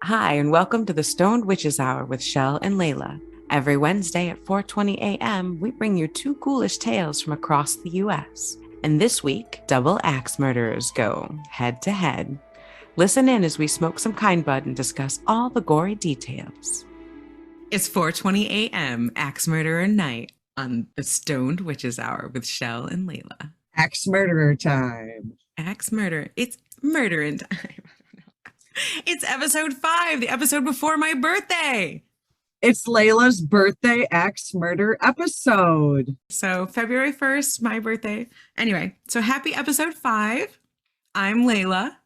Hi, and welcome to the Stoned Witches Hour with Chelle and Layla. Every Wednesday at 4:20 a.m., we bring you two ghoulish tales from across the U.S. And this week, double axe murderers go head to head. Listen in as we smoke some kind bud and discuss all the gory details. It's 4:20 a.m. Axe Murderer Night on the Stoned Witches Hour with Chelle and Layla. Axe murderer time. Axe murder. It's murdering time. It's episode 5, the episode before my birthday. It's Layla's birthday axe murder episode. So February 1st, my birthday. Anyway, so happy episode 5. I'm Layla.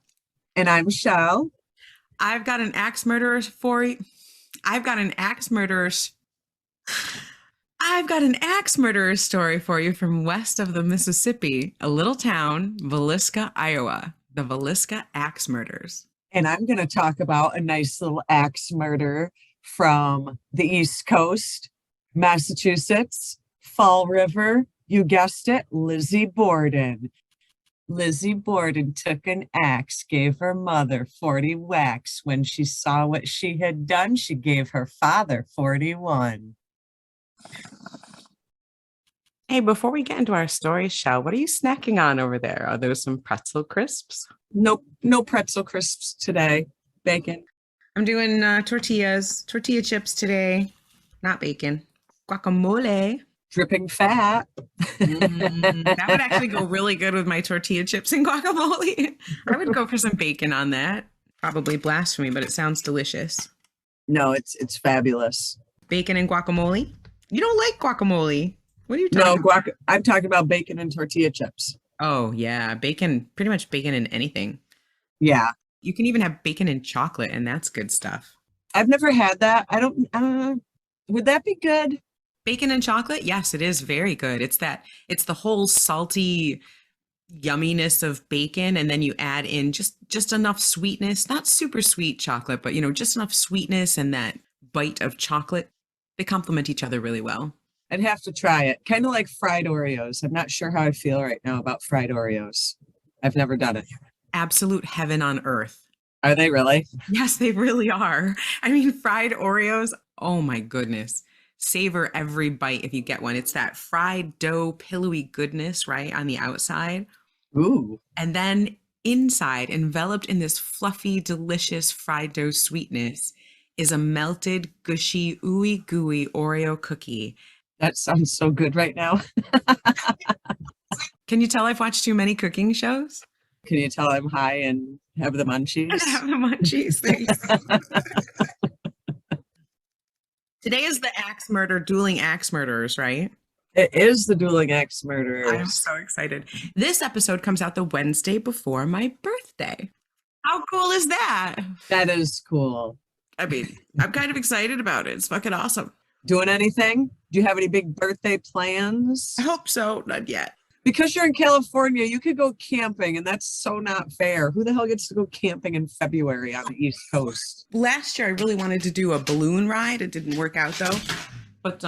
And I'm Chelle. I've got an axe murderer for you. I've got an axe murderer story for you from west of the Mississippi, a little town, Villisca, Iowa. The Villisca Axe Murders. And I'm going to talk about a nice little axe murder from the East Coast, Massachusetts, Fall River. You guessed it, Lizzie Borden. Lizzie Borden took an axe, gave her mother 40 whacks. When she saw what she had done, she gave her father 41. Hey, before we get into our story, Chelle, what are you snacking on over there? Are those some pretzel crisps? Nope, no pretzel crisps today. Bacon. I'm doing tortilla chips today. Not bacon. Guacamole. Dripping fat. That would actually go really good with my tortilla chips and guacamole. I would go for some bacon on that. Probably blasphemy, but it sounds delicious. No, it's fabulous. Bacon and guacamole? You don't like guacamole. What are you talking about? No, I'm talking about bacon and tortilla chips. Oh, yeah. Bacon, pretty much bacon in anything. Yeah. You can even have bacon and chocolate, and that's good stuff. I've never had that. I don't, would that be good? Bacon and chocolate? Yes, it is very good. It's the whole salty yumminess of bacon, and then you add in just enough sweetness, not super sweet chocolate, but just enough sweetness and that bite of chocolate. They complement each other really well. I'd have to try it. Kind of like fried Oreos. I'm not sure how I feel right now about fried Oreos. I've never done it. Absolute heaven on earth. Are they really? Yes, they really are. I mean, fried Oreos, oh my goodness. Savor every bite if you get one. It's that fried dough, pillowy goodness, right, on the outside. Ooh. And then inside, enveloped in this fluffy, delicious fried dough sweetness, is a melted, gushy, ooey gooey Oreo cookie. That sounds so good right now. Can you tell I've watched too many cooking shows? Can you tell I'm high and have the munchies? Have the munchies. Today is the Dueling Axe Murderers, right? It is the Dueling Axe Murderers. I'm so excited. This episode comes out the Wednesday before my birthday. How cool is that? That is cool. I mean, I'm kind of excited about it. It's fucking awesome. Doing anything? Do you have any big birthday plans? I hope so. Not yet. Because you're in California, you could go camping, and that's so not fair. Who the hell gets to go camping in February on the East Coast? Last year, I really wanted to do a balloon ride. It didn't work out, though. But,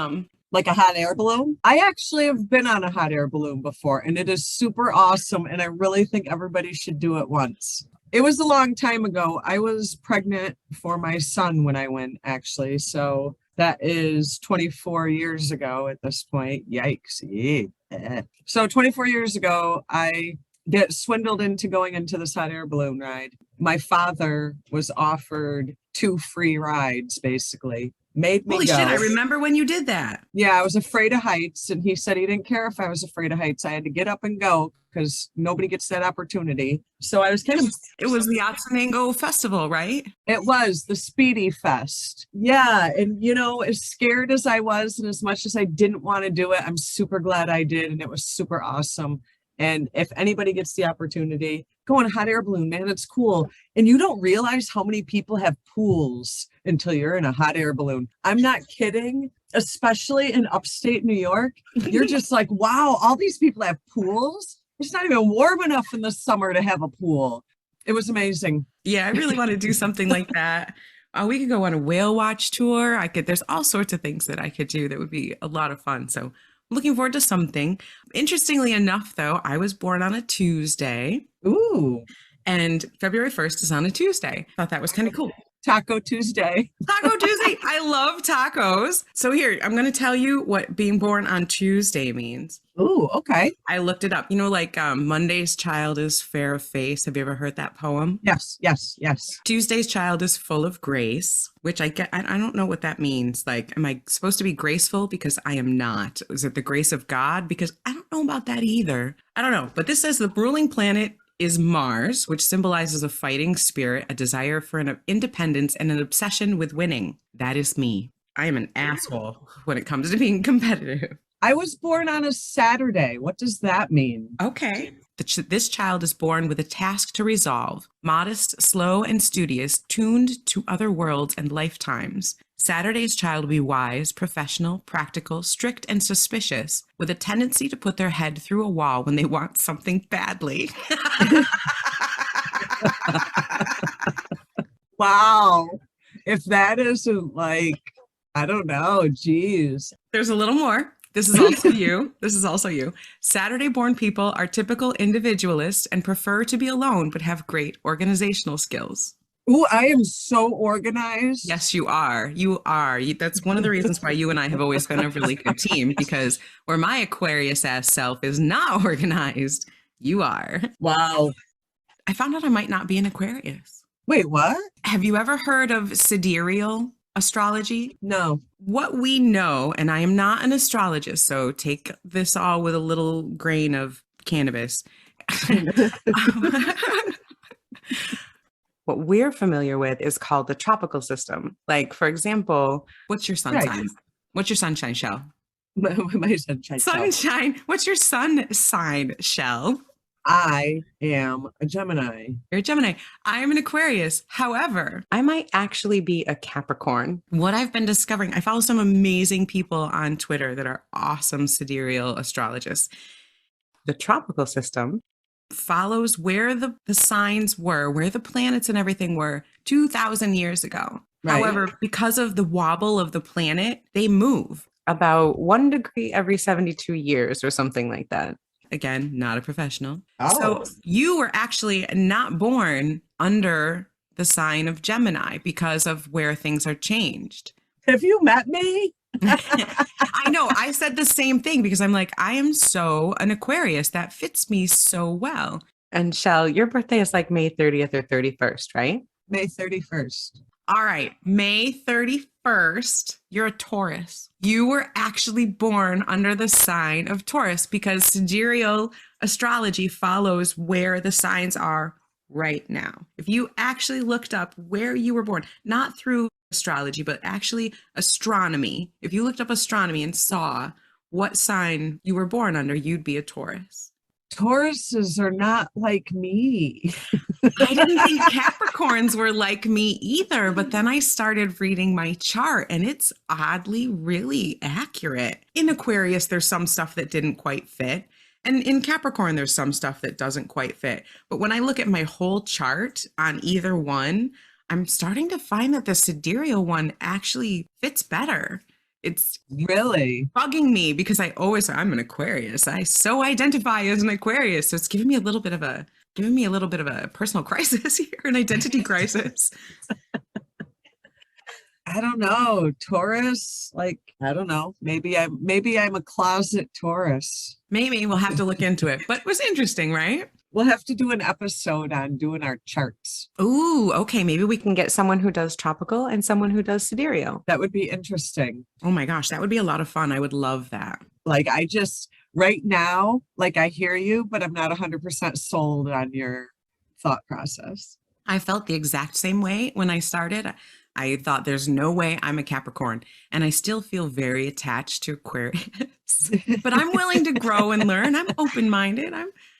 like a hot air balloon? I actually have been on a hot air balloon before, and it is super awesome, and I really think everybody should do it once. It was a long time ago. I was pregnant for my son when I went, actually, so that is 24 years ago at this point. Yikes. Yeah. So 24 years ago, I get swindled into going into this hot air balloon ride. My father was offered 2 free rides, basically. Made me holy go. Shit, I remember when you did that. Yeah, I was afraid of heights, and he said he didn't care if I was afraid of heights. I had to get up and go because nobody gets that opportunity. So I was kind of... It was the Otsanango Festival, right? It was the Speedy Fest. Yeah, and as scared as I was and as much as I didn't want to do it, I'm super glad I did, and it was super awesome. And if anybody gets the opportunity, go on a hot air balloon, man, it's cool. And you don't realize how many people have pools until you're in a hot air balloon. I'm not kidding, especially in upstate New York. You're just like, wow, all these people have pools. It's not even warm enough in the summer to have a pool. It was amazing. Yeah, I really want to do something like that. We could go on a whale watch tour. There's all sorts of things that I could do that would be a lot of fun. So I'm looking forward to something. Interestingly enough, though, I was born on a Tuesday. Ooh. And February 1st is on a Tuesday. Thought that was kind of cool. Taco Tuesday. Taco Tuesday. I love tacos. So here, I'm going to tell you what being born on Tuesday means. Ooh, okay. I looked it up. You know, like Monday's child is fair of face. Have you ever heard that poem? Yes. Tuesday's child is full of grace, which I get. I don't know what that means. Like, am I supposed to be graceful? Because I am not. Is it the grace of God? Because I don't know about that either. I don't know. But this says the ruling planet is Mars, which symbolizes a fighting spirit, a desire for an independence, and an obsession with winning. That is me. I am an asshole when it comes to being competitive. I was born on a Saturday. What does that mean? Okay. This child is born with a task to resolve, modest, slow, and studious, tuned to other worlds and lifetimes. Saturday's child will be wise, professional, practical, strict, and suspicious, with a tendency to put their head through a wall when they want something badly. Wow. If that isn't like, I don't know, geez. There's a little more. This is also you. This is also you. Saturday-born people are typical individualists and prefer to be alone, but have great organizational skills. Ooh, I am so organized. Yes, you are. You are. That's one of the reasons why you and I have always been a really good team, because where my Aquarius ass self is not organized, you are. Wow. I found out I might not be an Aquarius. Wait, what? Have you ever heard of sidereal astrology? No. What we know, and I am not an astrologist, so take this all with a little grain of cannabis. What we're familiar with is called the tropical system. Like, for example, what's your sun sign? What's your sunshine shell? My sunshine. Sunshine. What's your sun sign shell? I am a Gemini. You're a Gemini. I am an Aquarius. However, I might actually be a Capricorn. What I've been discovering, I follow some amazing people on Twitter that are awesome sidereal astrologists. The tropical system follows where the signs were, where the planets and everything were 2,000 years ago. Right. However, because of the wobble of the planet, they move about 1 degree every 72 years or something like that. Again, not a professional. Oh. So you were actually not born under the sign of Gemini because of where things are changed. Have you met me? I know. I said the same thing because I'm like, I am so an Aquarius. That fits me so well. And Chelle, your birthday is like May 30th or 31st, right? May 31st. All right. May 31st, you're a Taurus. You were actually born under the sign of Taurus because sidereal astrology follows where the signs are right now. If you actually looked up where you were born, not through astrology, but actually astronomy, if you looked up astronomy and saw what sign you were born under, you'd be a Taurus. Tauruses are not like me. I didn't think Capricorns were like me either, but then I started reading my chart and it's oddly really accurate. In Aquarius, there's some stuff that didn't quite fit. And in Capricorn, there's some stuff that doesn't quite fit. But when I look at my whole chart on either one, I'm starting to find that the sidereal one actually fits better. It's really bugging me because I'm an Aquarius. I so identify as an Aquarius. So it's giving me a little bit of a personal crisis here, an identity crisis. I don't know. Taurus, like, I don't know. Maybe I'm a closet Taurus. Maybe we'll have to look into it. But it was interesting, right? We'll have to do an episode on doing our charts. Ooh, okay. Maybe we can get someone who does tropical and someone who does sidereal. That would be interesting. Oh my gosh, that would be a lot of fun. I would love that. Like, right now, like, I hear you, but I'm not 100% sold on your thought process. I felt the exact same way when I started. I thought there's no way I'm a Capricorn, and I still feel very attached to Aquarius, but I'm willing to grow and learn. I'm open-minded.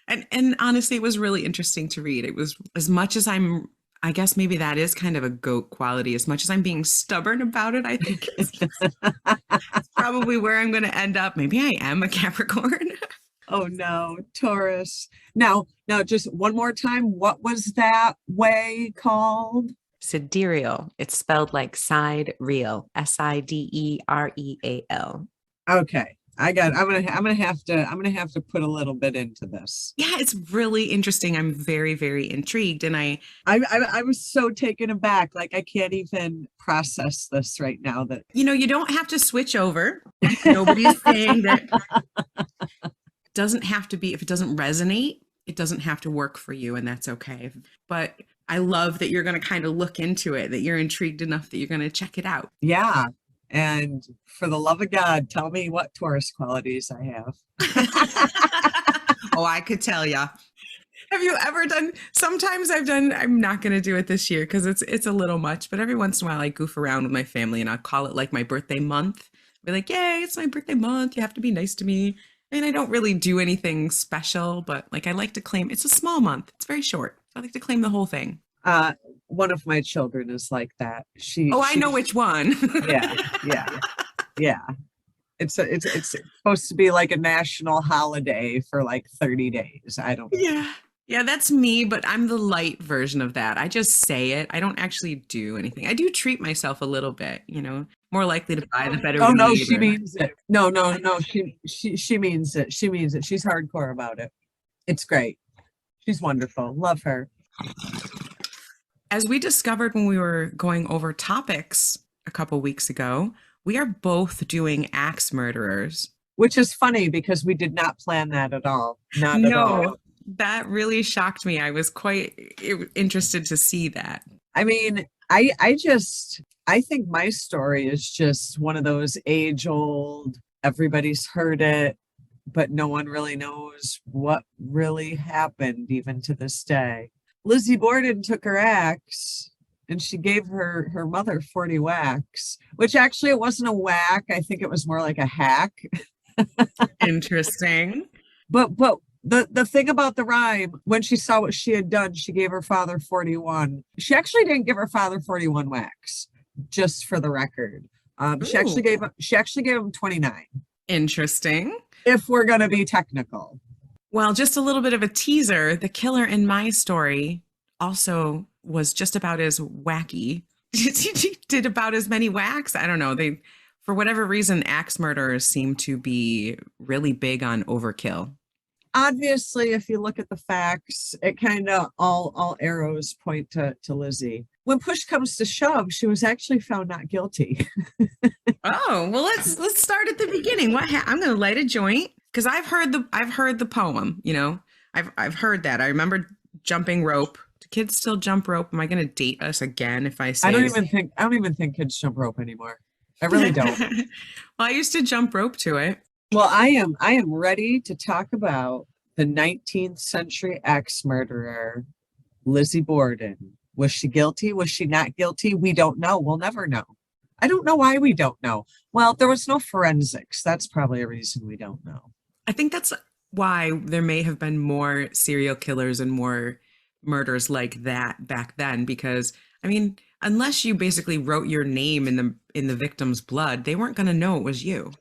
And honestly, it was really interesting to read. It was, as much as I guess maybe that is kind of a goat quality. As much as I'm being stubborn about it, I think it's probably where I'm going to end up. Maybe I am a Capricorn. Oh no, Taurus. Now, just one more time. What was that way called? Sidereal. It's spelled like side real. Sidereal. Okay. I'm gonna have to put a little bit into this. Yeah, it's really interesting. I'm very, very intrigued. And I was so taken aback. Like I can't even process this right now that you don't have to switch over. Nobody's saying that doesn't have to be, if it doesn't resonate, it doesn't have to work for you, and that's okay. But I love that you're going to kind of look into it, that you're intrigued enough that you're going to check it out. yeah. And for the love of God, tell me what Taurus qualities I have. Oh, I could tell ya. Have you ever done, sometimes I'm not going to do it this year because it's a little much, but every once in a while I goof around with my family and I'll call it like my birthday month. Be like, yay, it's my birthday month. You have to be nice to me. And I don't really do anything special, but like I like to claim it's a small month. It's very short. I like to claim the whole thing. One of my children is like that. I know which one. Yeah, yeah, yeah. It's supposed to be like a national holiday for like 30 days. I don't know. Yeah. Yeah, that's me, but I'm the light version of that. I just say it. I don't actually do anything. I do treat myself a little bit, more likely to buy the better. Oh no, she means it. No. She means it. She means it. She's hardcore about it. It's great. She's wonderful. Love her. As we discovered when we were going over topics a couple weeks ago, we are both doing axe murderers. Which is funny because we did not plan that at all. Not at all. That really shocked me. I was quite interested to see that. I mean, I think my story is just one of those age-old, everybody's heard it, but no one really knows what really happened even to this day. Lizzie Borden took her axe and she gave her mother 40 whacks, which actually it wasn't a whack. I think it was more like a hack. Interesting. But the thing about the rhyme, when she saw what she had done, she gave her father 41. She actually didn't give her father 41 whacks, just for the record. She actually gave him 29. Interesting. If we're going to be technical. Well, just a little bit of a teaser. The killer in my story also was just about as wacky. He did about as many whacks. I don't know. For whatever reason, axe murderers seem to be really big on overkill. Obviously, if you look at the facts, it kind of all arrows point to Lizzie. When push comes to shove, she was actually found not guilty. Oh, well, let's start at the beginning. I'm going to light a joint because I've heard the poem. I've heard that. I remember jumping rope. Do kids still jump rope? Am I going to date us again if I say? I don't even think kids jump rope anymore. I really don't. Well, I used to jump rope to it. Well, I am ready to talk about the 19th century axe murderer, Lizzie Borden. Was she guilty? Was she not guilty? We don't know. We'll never know. I don't know why we don't know. Well, there was no forensics. That's probably a reason we don't know. I think that's why there may have been more serial killers and more murders like that back then, because I mean, unless you basically wrote your name in the victim's blood, they weren't going to know it was you.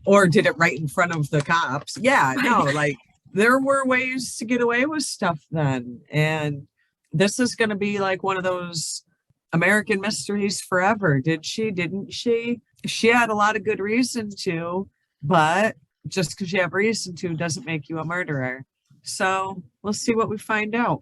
Or did it right in front of the cops. Yeah, no, like there were ways to get away with stuff then. And this is going to be like one of those American mysteries forever. Did she? Didn't she? She had a lot of good reason to, but just because you have reason to doesn't make you a murderer. So we'll see what we find out.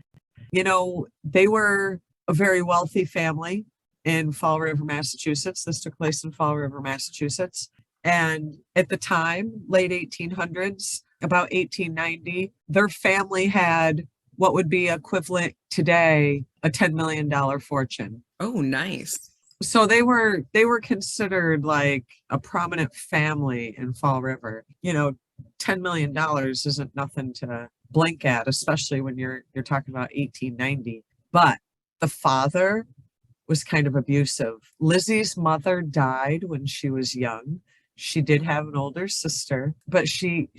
They were a very wealthy family in Fall River, Massachusetts. This took place in Fall River, Massachusetts. And at the time, late 1800s, about 1890, their family had what would be equivalent today, a $10 million fortune. Oh, nice. So they were considered like a prominent family in Fall River. $10 million isn't nothing to blink at, especially when you're talking about 1890. But the father was kind of abusive. Lizzie's mother died when she was young. She did have an older sister, but she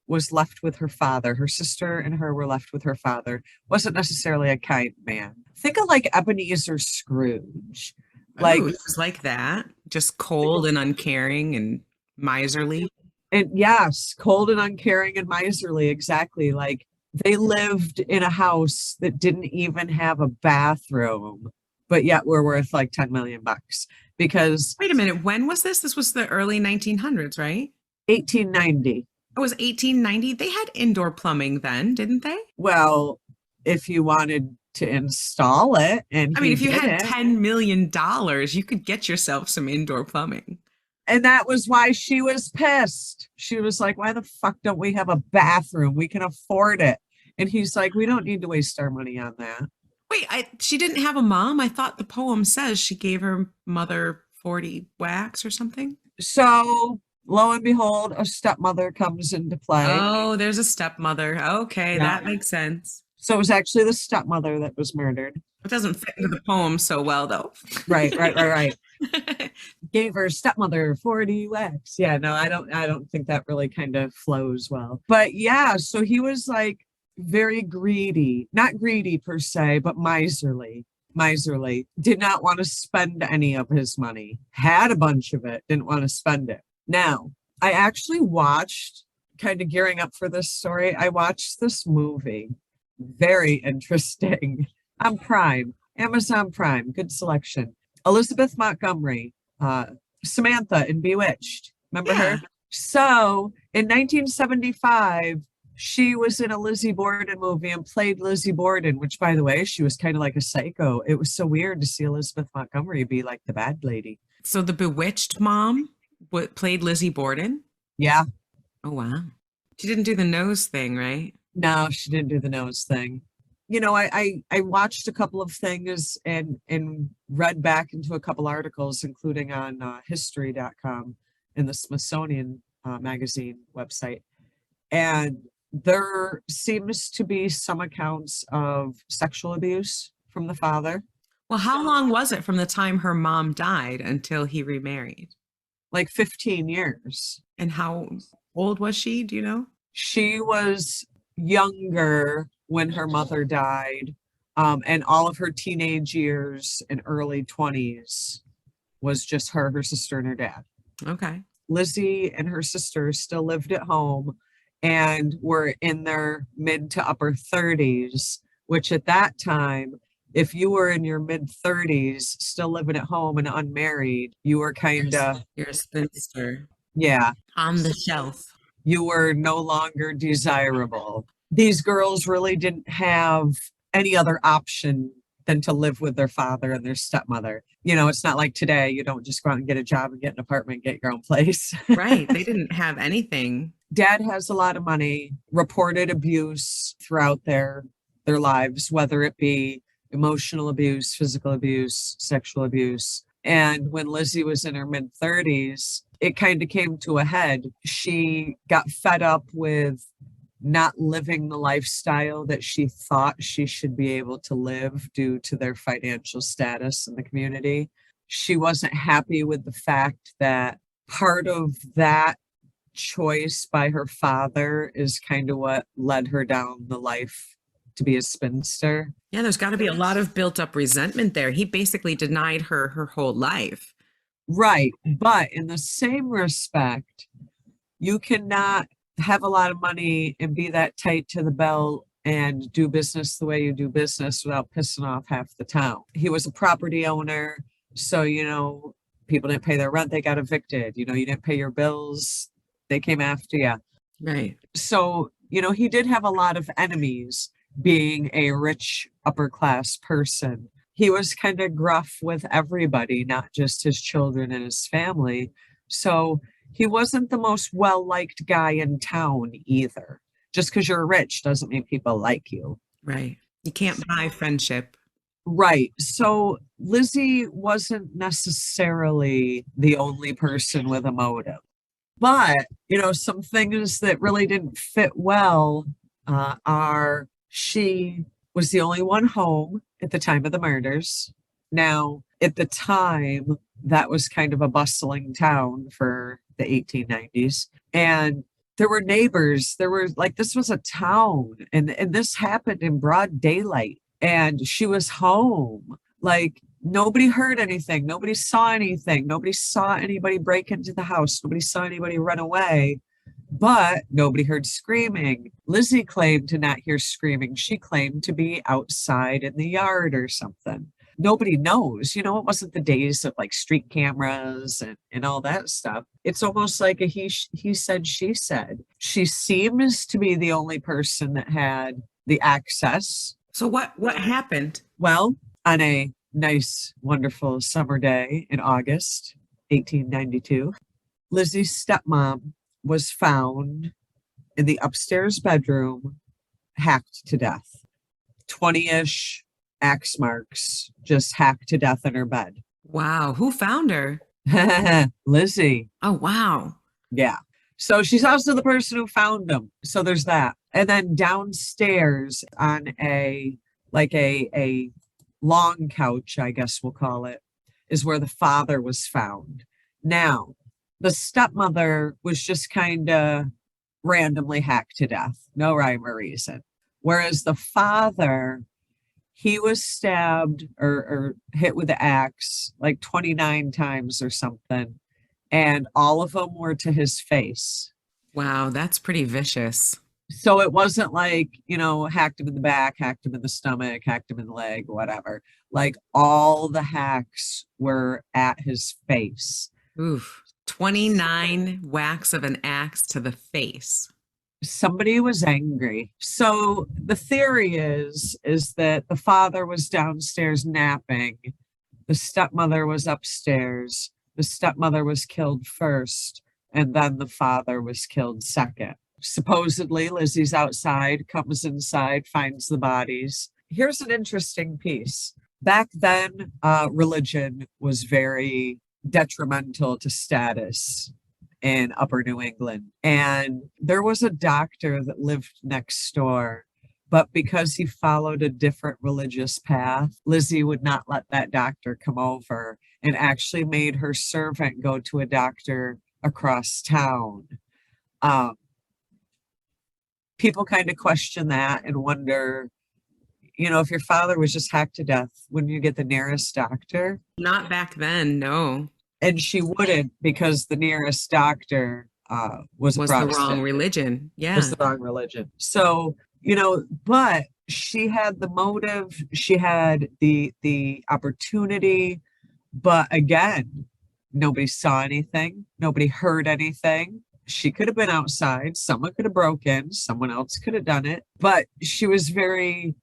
was left with her father. Her sister and her were left with her father. Wasn't necessarily a kind man. Think of like Ebenezer Scrooge. Like, it was like that, just cold and uncaring and miserly. And yes, cold and uncaring and miserly. Exactly. Like they lived in a house that didn't even have a bathroom, but yet were worth like $10 million. Because wait a minute, when was this? This was the early 1900s, right? 1890. It was 1890. They had indoor plumbing then, didn't they? Well, if you wanted to install it, and I mean, he if you did had it. $10 million, you could get yourself some indoor plumbing. And that was why she was pissed. She was like, why the fuck don't we have a bathroom? We can afford it. And he's like, we don't need to waste our money on that. Wait, she didn't have a mom? I thought the poem says she gave her mother 40 whacks or something. So lo and behold, a stepmother comes into play. Oh, there's a stepmother. Okay, Yeah. that makes sense. So it was actually the stepmother that was murdered. It doesn't fit into the poem so well, though. Right. Gave her stepmother 40 whacks. Yeah, no, I don't think that really kind of flows well. But yeah, so he was like very greedy, not greedy per se, but miserly. Did not want to spend any of his money. Had a bunch of it, didn't want to spend it. Now, I actually watched, kind of gearing up for this story, I watched this movie. Very interesting. On Prime, Amazon Prime, good selection. Elizabeth Montgomery, Samantha in Bewitched. Remember her? So in 1975, she was in a Lizzie Borden movie and played Lizzie Borden, which, by the way, she was kind of like a psycho. It was so weird to see Elizabeth Montgomery be like the bad lady. So the Bewitched mom played Lizzie Borden? Yeah. Oh, wow. She didn't do the nose thing, right? No, she didn't do the nose thing. You know, I watched a couple of things and read back into a couple articles, including on history.com and the Smithsonian magazine website. And there seems to be some accounts of sexual abuse from the father. Well, how long was it from the time her mom died until he remarried? Like 15 years. And how old was she? Do you know? She was younger when her mother died, and all of her teenage years and early 20s was just her sister, and her dad. Okay. Lizzie and her sister still lived at home and were in their mid to upper 30s, which at that time, if you were in your mid 30s, still living at home and unmarried, you were kind of... You're a spinster. Yeah. On the shelf. You were no longer desirable. These girls really didn't have any other option than to live with their father and their stepmother. You know, it's not like today, you don't just go out and get a job and get an apartment, get your own place. Right. They didn't have anything. Dad has a lot of money, reported abuse throughout their lives, whether it be emotional abuse, physical abuse, sexual abuse. And when Lizzie was in her mid 30s, it kind of came to a head. She got fed up with not living the lifestyle that she thought she should be able to live due to their financial status in the community. She wasn't happy with the fact that part of that choice by her father is kind of what led her down the life to be a spinster. Yeah, there's got to be a lot of built up resentment there. He basically denied her whole life. Right. But in the same respect, you cannot have a lot of money and be that tight to the belt and do business the way you do business without pissing off half the town. He was a property owner. So, you know, people didn't pay their rent, they got evicted. You know, you didn't pay your bills, they came after you. Right. So, you know, he did have a lot of enemies being a rich upper class person. He was kind of gruff with everybody, not just his children and his family. So he wasn't the most well-liked guy in town either. Just because you're rich doesn't mean people like you. Right. You can't buy friendship. Right. So Lizzie wasn't necessarily the only person with a motive. But, you know, some things that really didn't fit well are she was the only one home at the time of the murders. Now, at the time, that was kind of a bustling town for the 1890s. And there were neighbors. There were like, this was a town. And this happened in broad daylight. And she was home. Like, nobody heard anything. Nobody saw anything. Nobody saw anybody break into the house. Nobody saw anybody run away. But nobody heard screaming. Lizzie claimed to not hear screaming. She claimed to be outside in the yard or something. nobody knows. You know, it wasn't the days of like street cameras and all that stuff. It's almost like a he said, she said. She seems to be the only person that had the access. So what happened? Well, on a nice, wonderful summer day in August 1892, Lizzie's stepmom was found in the upstairs bedroom, hacked to death. 20-ish axe marks, just hacked to death in her bed. Wow. Who found her? Lizzie. Oh, wow. Yeah. So she's also the person who found them. So there's that. And then downstairs on a long couch, I guess we'll call it, is where the father was found. Now, the stepmother was just kind of randomly hacked to death. No rhyme or reason. Whereas the father, he was stabbed or hit with the axe like 29 times or something. And all of them were to his face. Wow, that's pretty vicious. So it wasn't like, you know, hacked him in the back, hacked him in the stomach, hacked him in the leg, whatever. Like all the hacks were at his face. Oof. 29 whacks of an axe to the face. Somebody was angry. So the theory is that the father was downstairs napping. The stepmother was upstairs. The stepmother was killed first, and then the father was killed second. Supposedly, Lizzie's outside, comes inside, finds the bodies. Here's an interesting piece. Back then, religion was very detrimental to status in Upper New England. And there was a doctor that lived next door, but because he followed a different religious path, Lizzie would not let that doctor come over and actually made her servant go to a doctor across town. People kind of question that and wonder, you know, if your father was just hacked to death, wouldn't you get the nearest doctor? Not back then, no. And she wouldn't, because the nearest doctor was a the wrong religion. Yeah. Was the wrong religion. So, you know, but she had the motive, she had the opportunity, but again, nobody saw anything, nobody heard anything. She could have been outside, someone could have broken, someone else could have done it, but she was very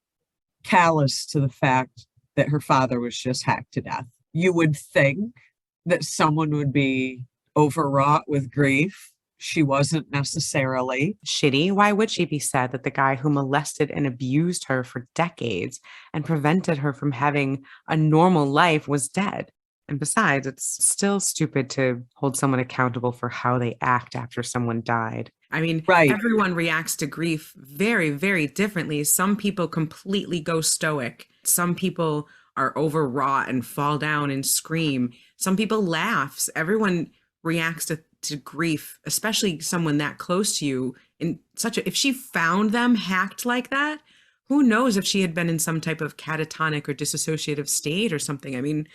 callous to the fact that her father was just hacked to death. You would think that someone would be overwrought with grief. She wasn't necessarily. Shitty. Why would she be sad that the guy who molested and abused her for decades and prevented her from having a normal life was dead? And besides, it's still stupid to hold someone accountable for how they act after someone died. I mean, right. Everyone reacts to grief very, very differently. Some people completely go stoic. Some people are overwrought and fall down and scream. Some people laugh. Everyone reacts to grief, especially someone that close to you. If she found them hacked like that, who knows if she had been in some type of catatonic or dissociative state or something. I mean,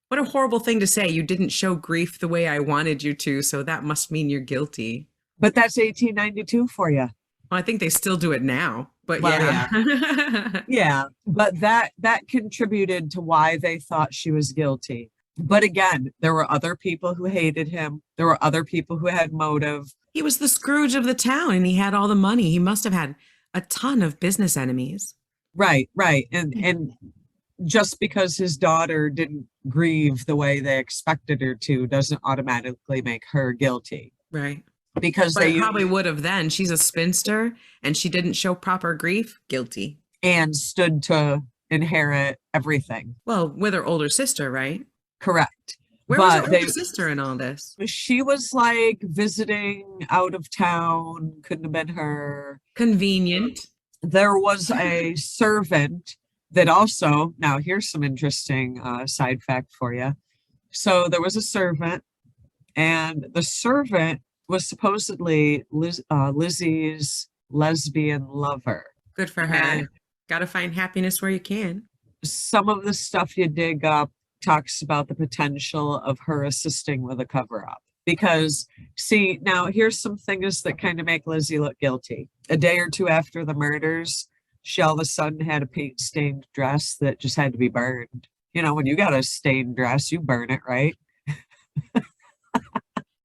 what a horrible thing to say. You didn't show grief the way I wanted you to, so that must mean you're guilty. But that's 1892 for you. Well, I think they still do it now, but well, yeah. Yeah, but that contributed to why they thought she was guilty. But again, there were other people who hated him. There were other people who had motive. He was the Scrooge of the town and he had all the money. He must have had a ton of business enemies. Right. And just because his daughter didn't grieve the way they expected her to doesn't automatically make her guilty. Right. Because they probably would have then. She's a spinster and she didn't show proper grief. Guilty. And stood to inherit everything. Well, with her older sister, right? Correct. Where was her older sister in all this? She was like visiting out of town. Couldn't have been her. Convenient. There was a servant that also, now here's some interesting side fact for you. So there was a servant, and the servant was supposedly Lizzie's lesbian lover. Good for her. Got to find happiness where you can. Some of the stuff you dig up talks about the potential of her assisting with a cover-up. Because, see, now here's some things that kind of make Lizzie look guilty. A day or two after the murders, she all of a sudden had a paint-stained dress that just had to be burned. You know, when you got a stained dress, you burn it, right?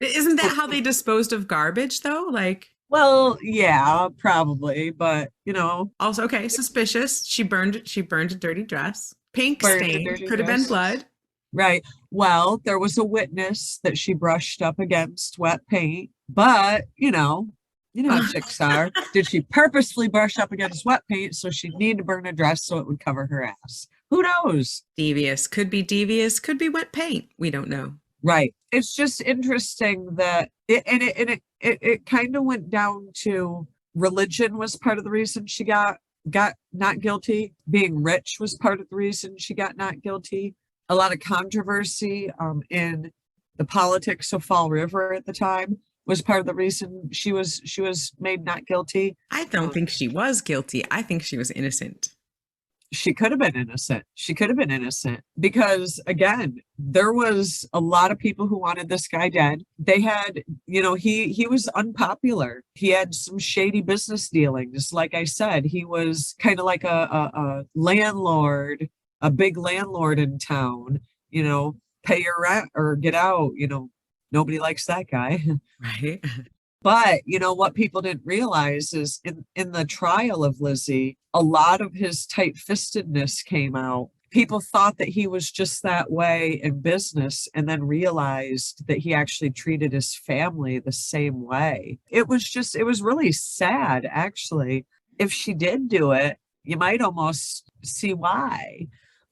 Isn't that how they disposed of garbage though? Like, Well, yeah, probably, but you know, also, okay, suspicious. She burned a dirty dress. Pink burned a stained. dirty Could have been dress. blood. Right. Well, there was a witness that she brushed up against wet paint, but you know how chicks are. Did she purposefully brush up against wet paint so she'd need to burn a dress so it would cover her ass? Who knows? Devious. Could be devious. Could be wet paint. We don't know. Right. It's just interesting that it kind of went down to religion was part of the reason she got not guilty. Being rich was part of the reason she got not guilty. A lot of controversy in the politics of Fall River at the time was part of the reason she was made not guilty. I don't think she was guilty. I think she was innocent. She could have been innocent. She could have been innocent because again, there was a lot of people who wanted this guy dead. They had, he was unpopular. He had some shady business dealings. Like I said, he was kind of like a landlord, a big landlord in town, pay your rent or get out, nobody likes that guy. Right. But what people didn't realize is in the trial of Lizzie, a lot of his tight-fistedness came out. People thought that he was just that way in business and then realized that he actually treated his family the same way. It was really sad, actually. If she did do it, you might almost see why.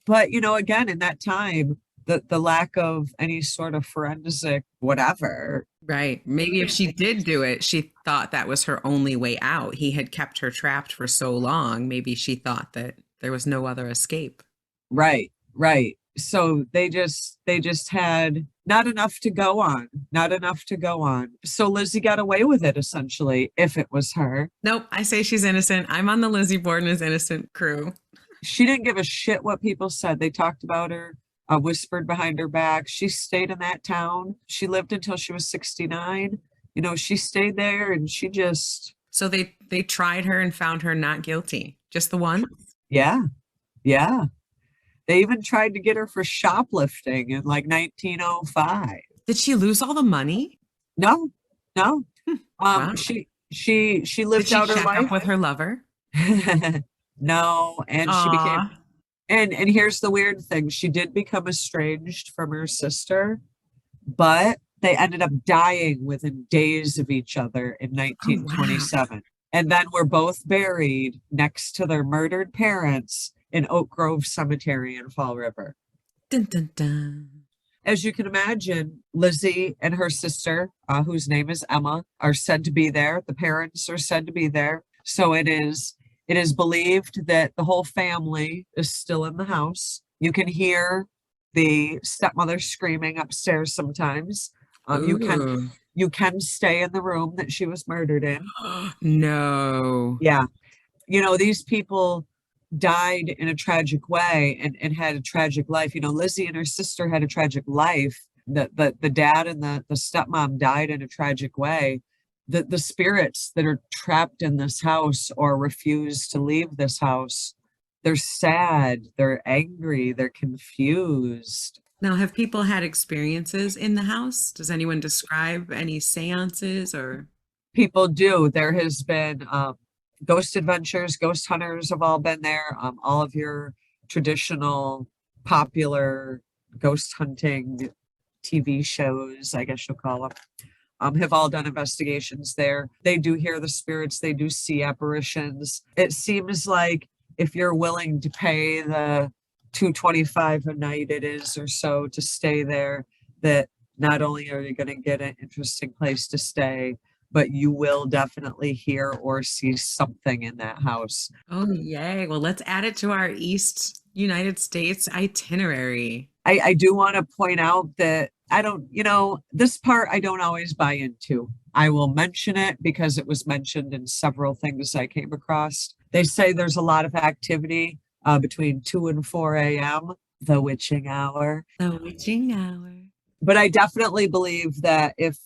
But, again, in that time, the lack of any sort of forensic whatever. Right. Maybe if she did do it, she thought that was her only way out. He had kept her trapped for so long. Maybe she thought that there was no other escape. Right, right. So they just had not enough to go on, not enough to go on. So Lizzie got away with it essentially, if it was her. Nope. I say she's innocent. I'm on the Lizzie Borden is innocent crew. She didn't give a shit what people said. They talked about her, whispered behind her back. She stayed in that town. She lived until she was 69. She stayed there and she just, So they tried her and found her not guilty. Just the one? yeah, yeah. They even tried to get her for shoplifting in like 1905. Did she lose all the money? No, no. Wow. She Did lived she out her check life. up with her lover? No, and she became Aw. and here's the weird thing. She did become estranged from her sister, but they ended up dying within days of each other in Oh, wow. 1927. And then were both buried next to their murdered parents in Oak Grove Cemetery in Fall River. Dun, dun, dun. As you can imagine, Lizzie and her sister, whose name is Emma, are said to be there. The parents are said to be there. So it is believed that the whole family is still in the house. You can hear the stepmother screaming upstairs sometimes. You can Ooh. you can stay in the room that she was murdered in. No. Yeah. These people died in a tragic way and had a tragic life. Lizzie and her sister had a tragic life. The dad and the stepmom died in a tragic way. The spirits that are trapped in this house or refuse to leave this house, they're sad, they're angry, they're confused. Now, have people had experiences in the house? Does anyone describe any seances or? People do. There has been ghost adventures, ghost hunters have all been there. All of your traditional popular ghost hunting TV shows, I guess you'll call them, have all done investigations there. They do hear the spirits, they do see apparitions. It seems like if you're willing to pay the $225 a night it is or so to stay there, that not only are you going to get an interesting place to stay, but you will definitely hear or see something in that house. Oh, yay. Well, let's add it to our East United States itinerary. I do want to point out that I don't, this part I don't always buy into. I will mention it because it was mentioned in several things I came across. They say there's a lot of activity between 2 and 4 a.m., the witching hour. The witching hour. But I definitely believe that if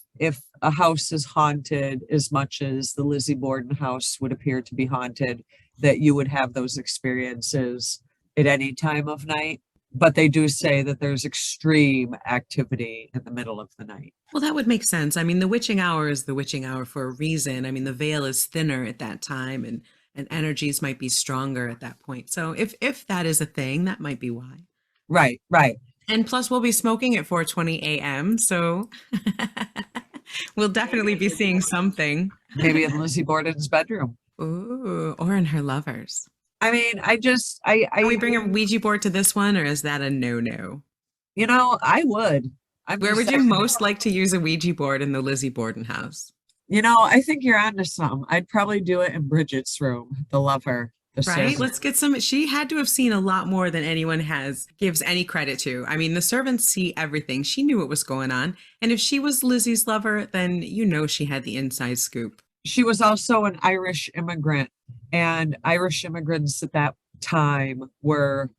a house is haunted as much as the Lizzie Borden house would appear to be haunted, that you would have those experiences at any time of night. but they do say that there's extreme activity in the middle of the night. Well, that would make sense. I mean, the witching hour is the witching hour for a reason. I mean, the veil is thinner at that time, and energies might be stronger at that point. So if that is a thing, that might be why. Right, right. And plus, we'll be smoking at 4:20 a.m. So we'll definitely be seeing something. Maybe in Lizzie Borden's bedroom. Ooh, or in her lovers. I mean, Can we bring a Ouija board to this one, or is that a no-no? I would. Where would you most like to use a Ouija board in the Lizzie Borden house? I think you're onto some. I'd probably do it in Bridget's room, the lover, the Right? servant. Let's get some. She had to have seen a lot more than anyone gives any credit to. I mean, the servants see everything. She knew what was going on. And if she was Lizzie's lover, then she had the inside scoop. She was also an Irish immigrant, and Irish immigrants at that time were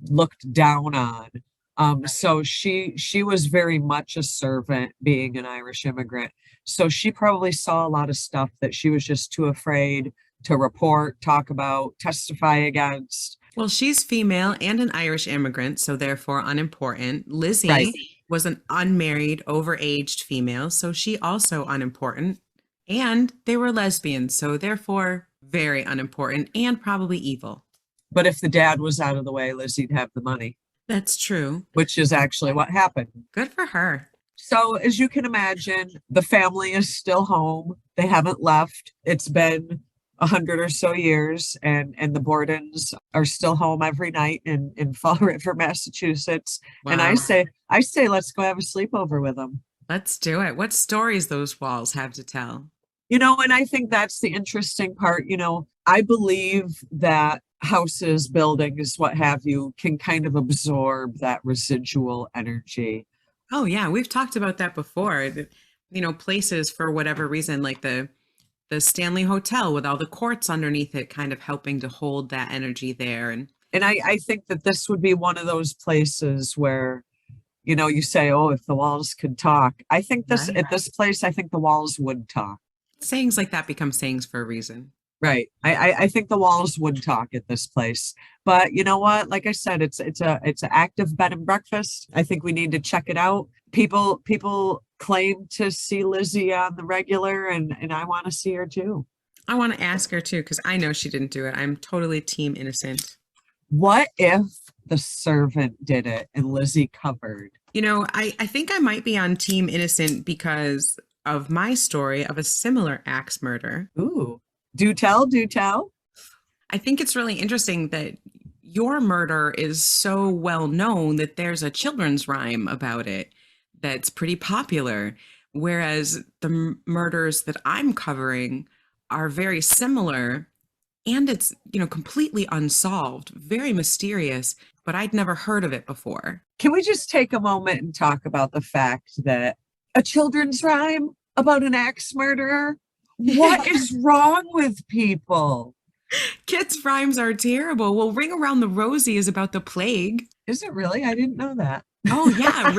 looked down on. So she was very much a servant, being an Irish immigrant. So she probably saw a lot of stuff that she was just too afraid to report, talk about, testify against. Well, she's female and an Irish immigrant, so therefore unimportant. Lizzie was an unmarried, overaged female, so she also unimportant. And they were lesbians, so therefore very unimportant and probably evil. But if the dad was out of the way, Lizzie'd have the money. That's true. Which is actually what happened. Good for her. So as you can imagine, the family is still home. They haven't left. It's been 100 or so years, and the Bordens are still home every night in Fall River, Massachusetts. Wow. And I say, let's go have a sleepover with them. Let's do it. What stories those walls have to tell? And I think that's the interesting part. I believe that houses, buildings, what have you, can kind of absorb that residual energy. Oh, yeah. We've talked about that before. Places, for whatever reason, like the Stanley Hotel with all the courts underneath it, kind of helping to hold that energy there. And I think that this would be one of those places where, you say, oh, if the walls could talk. I think at this place, I think the walls would talk. Sayings like that become sayings for a reason. Right. I think the walls would talk at this place. But you know what? Like I said, it's an active bed and breakfast. I think we need to check it out. People claim to see Lizzie on the regular, and I want to see her too. I want to ask her too, because I know she didn't do it. I'm totally team innocent. What if the servant did it and Lizzie covered? I think I might be on team innocent because of my story of a similar axe murder. Ooh. Do tell. I think it's really interesting that your murder is so well known that there's a children's rhyme about it that's pretty popular, whereas the murders that I'm covering are very similar, and it's, completely unsolved, very mysterious, but I'd never heard of it before. Can we just take a moment and talk about the fact that a children's rhyme about an axe murderer? What is wrong with people? Kids' rhymes are terrible. Well, Ring Around the Rosie is about the plague. Is it really? I didn't know that. Oh, yeah.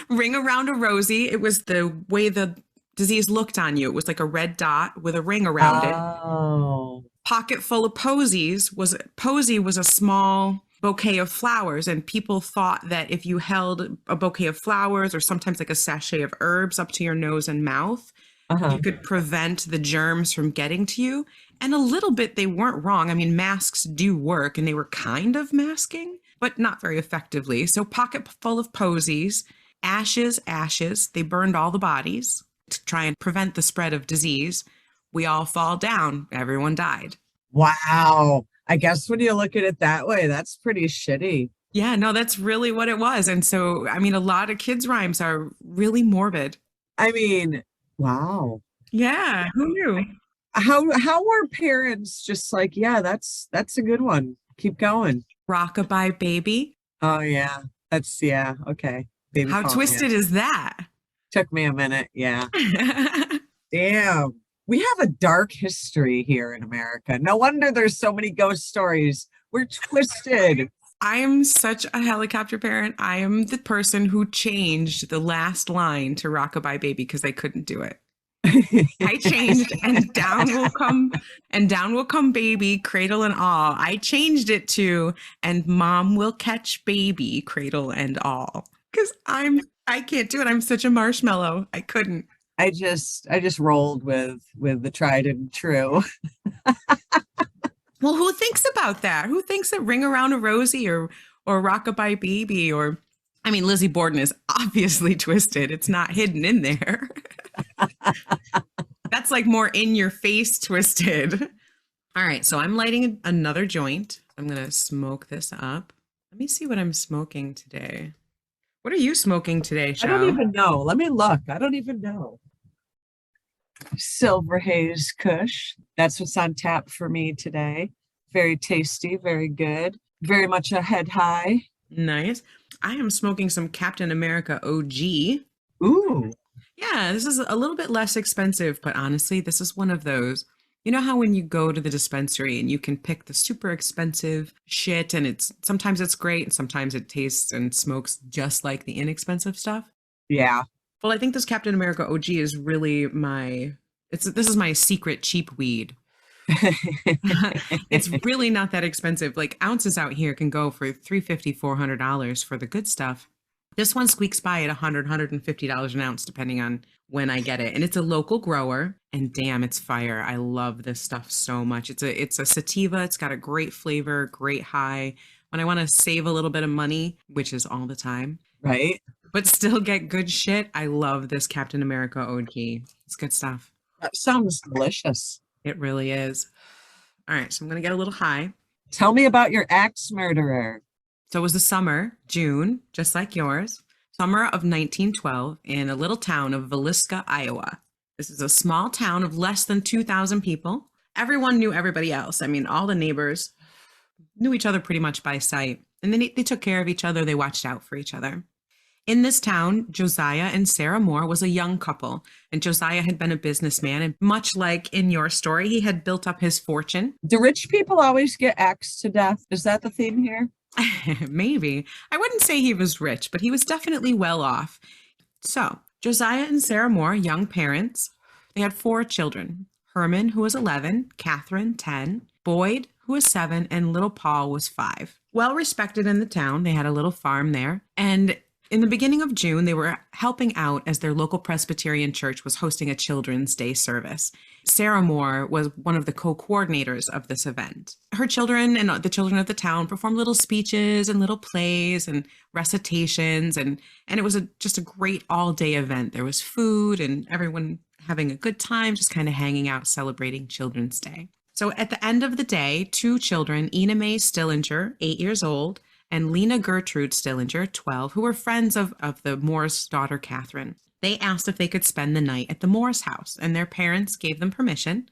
Ring Around a Rosie. It was the way the disease looked on you. It was like a red dot with a ring around it. Oh. Pocket Full of Posies was a small bouquet of flowers, and people thought that if you held a bouquet of flowers or sometimes like a sachet of herbs up to your nose and mouth, you could prevent the germs from getting to you. And a little bit they weren't wrong. I mean, masks do work, and they were kind of masking, but not very effectively. So Pocket Full of Posies, ashes, they burned all the bodies to try and prevent the spread of disease. We all fall down. Everyone died. Wow. I guess when you look at it that way, that's pretty shitty. Yeah, no, that's really what it was. And so, I mean, a lot of kids' rhymes are really morbid. I mean, wow. Yeah, who knew? How were parents just like, yeah, that's a good one. Keep going. Rockabye Baby. Oh, yeah. Okay. Baby How twisted is that? Took me a minute. Yeah. Damn. We have a dark history here in America. No wonder there's so many ghost stories. We're twisted. I am such a helicopter parent. I am the person who changed the last line to Rockabye Baby because I couldn't do it. I changed and down will come baby, cradle and all. I changed it to and mom will catch baby, cradle and all. Because I can't do it. I'm such a marshmallow. I couldn't. I just rolled with the tried and true. Well, who thinks about that? Who thinks that Ring Around a Rosie or Rockabye Baby or I mean Lizzie Borden is obviously twisted. It's not hidden in there. That's like more in your face twisted. All right, so I'm lighting another joint. I'm going to smoke this up. Let me see what I'm smoking today. What are you smoking today, I don't Shao? even know. Let me look. I don't even know. Silver Haze Kush. That's what's on tap for me today. Very tasty, very good. Very much a head high. Nice. I am smoking some Captain America OG. Ooh. Yeah, this is a little bit less expensive, but honestly, this is one of those. You know how when you go to the dispensary and you can pick the super expensive shit and it's sometimes it's great and sometimes it tastes and smokes just like the inexpensive stuff? Yeah. Well, I think this Captain America OG is really this is my secret cheap weed. It's really not that expensive. Like ounces out here can go for $350, $400 for the good stuff. This one squeaks by at $100, $150 an ounce, depending on when I get it. And it's a local grower. And damn, it's fire. I love this stuff so much. It's a sativa. It's got a great flavor, great high. When I want to save a little bit of money, which is all the time, Right. but still get good shit, I love this Captain America OG. It's good stuff. That sounds delicious. It really is. All right, so I'm going to get a little high. Tell me about your axe murderer. So it was the summer, June, just like yours, summer of 1912 in a little town of Villisca, Iowa. This is a small town of less than 2,000 people. Everyone knew everybody else. I mean, all the neighbors knew each other pretty much by sight. And then they took care of each other. They watched out for each other. In this town, Josiah and Sarah Moore was a young couple, and Josiah had been a businessman, and much like in your story, he had built up his fortune. Do rich people always get axed to death? Is that the theme here? Maybe. I wouldn't say he was rich, but he was definitely well off. So, Josiah and Sarah Moore, young parents, they had 4 children. Herman, who was 11, Catherine, 10, Boyd, who was 7, and little Paul was 5. Well respected in the town, they had a little farm there, and in the beginning of June, they were helping out as their local Presbyterian church was hosting a Children's Day service. Sarah Moore was one of the co-coordinators of this event. Her children and the children of the town performed little speeches and little plays and recitations, and it was just a great all-day event. There was food and everyone having a good time, just kind of hanging out, celebrating Children's Day. So at the end of the day, 2 children, Ina Mae Stillinger, 8 years old, and Lena Gertrude Stillinger, 12, who were friends of the Moore's daughter, Catherine. They asked if they could spend the night at the Moore's house, and their parents gave them permission.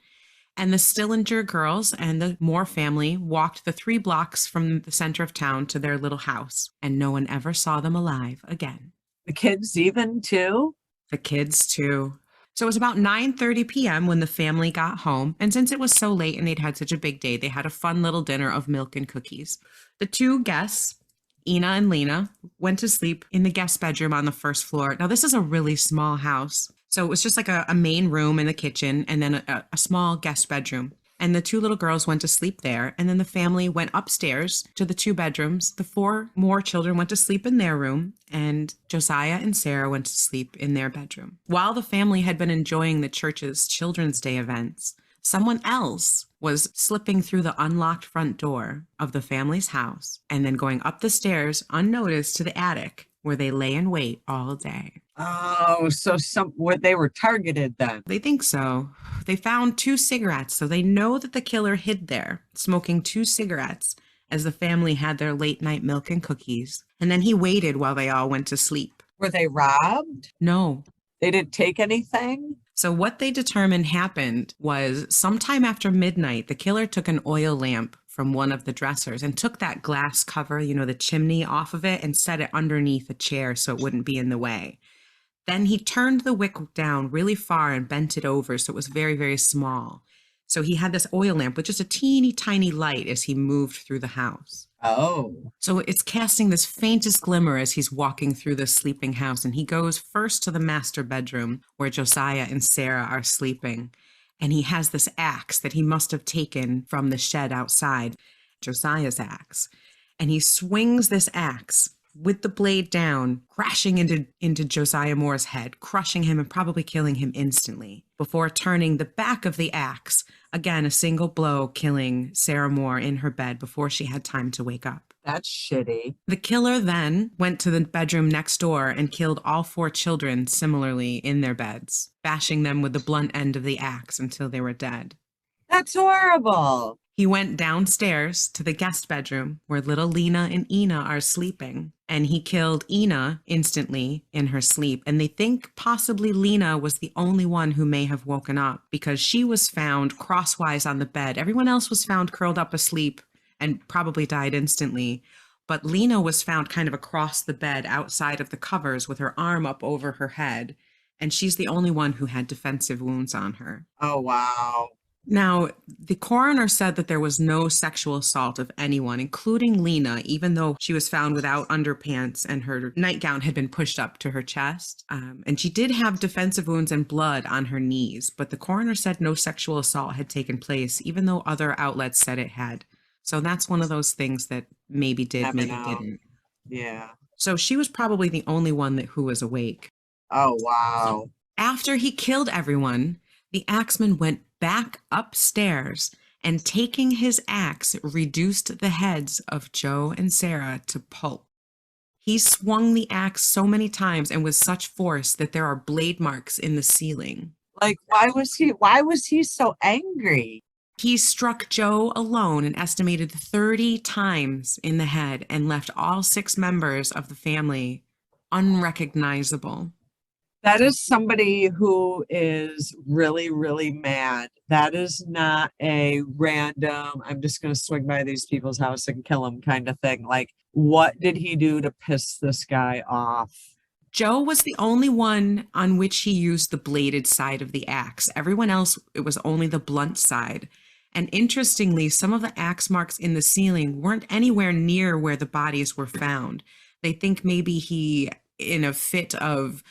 And the Stillinger girls and the Moore family walked the 3 blocks from the center of town to their little house, and no one ever saw them alive again. The kids even too? The kids too. So it was about 9:30 p.m. when the family got home, and since it was so late and they'd had such a big day, they had a fun little dinner of milk and cookies. The 2 guests, Ina and Lena, went to sleep in the guest bedroom on the first floor. Now, this is a really small house, so it was just like a main room in the kitchen and then a small guest bedroom. And the 2 little girls went to sleep there, and then the family went upstairs to the 2 bedrooms. The 4 more children went to sleep in their room, and Josiah and Sarah went to sleep in their bedroom. While the family had been enjoying the church's Children's Day events, someone else was slipping through the unlocked front door of the family's house and then going up the stairs unnoticed to the attic where they lay in wait all day. Oh, so they were targeted then. They think so. They found 2 cigarettes, so they know that the killer hid there, smoking 2 cigarettes as the family had their late night milk and cookies. And then he waited while they all went to sleep. Were they robbed? No. They didn't take anything? So what they determined happened was sometime after midnight, the killer took an oil lamp from one of the dressers and took that glass cover, the chimney off of it and set it underneath a chair so it wouldn't be in the way. Then he turned the wick down really far and bent it over so it was very, very small. So he had this oil lamp with just a teeny tiny light as he moved through the house. Oh, So it's casting this faintest glimmer as he's walking through the sleeping house. And he goes first to the master bedroom where Josiah and Sarah are sleeping. And he has this axe that he must have taken from the shed outside, Josiah's axe. And he swings this axe with the blade down, crashing into Josiah Moore's head, crushing him and probably killing him instantly, before turning the back of the axe, again, a single blow, killing Sarah Moore in her bed before she had time to wake up. that's shitty. The killer then went to the bedroom next door and killed all 4 children similarly in their beds, bashing them with the blunt end of the axe until they were dead. That's horrible. He went downstairs to the guest bedroom where little Lena and Ina are sleeping, and he killed Ina instantly in her sleep. And they think possibly Lena was the only one who may have woken up because she was found crosswise on the bed. Everyone else was found curled up asleep and probably died instantly. But Lena was found kind of across the bed outside of the covers with her arm up over her head. And she's the only one who had defensive wounds on her. Oh, wow. Now, the coroner said that there was no sexual assault of anyone, including Lena, even though she was found without underpants and her nightgown had been pushed up to her chest. And she did have defensive wounds and blood on her knees, but the coroner said no sexual assault had taken place, even though other outlets said it had. So that's one of those things that maybe did, maybe didn't. Yeah. So she was probably the only one who was awake. Oh, wow. After he killed everyone, the axeman went back upstairs and, taking his axe, reduced the heads of Joe and Sarah to pulp. He swung the axe so many times and with such force that there are blade marks in the ceiling. Like, why was he so angry? He struck Joe alone an estimated 30 times in the head and left all 6 members of the family unrecognizable. That is somebody who is really, really mad. That is not a random, I'm just going to swing by these people's house and kill them kind of thing. Like, what did he do to piss this guy off? Joe was the only one on which he used the bladed side of the axe. Everyone else, it was only the blunt side. And interestingly, some of the axe marks in the ceiling weren't anywhere near where the bodies were found. They think maybe he, in a fit of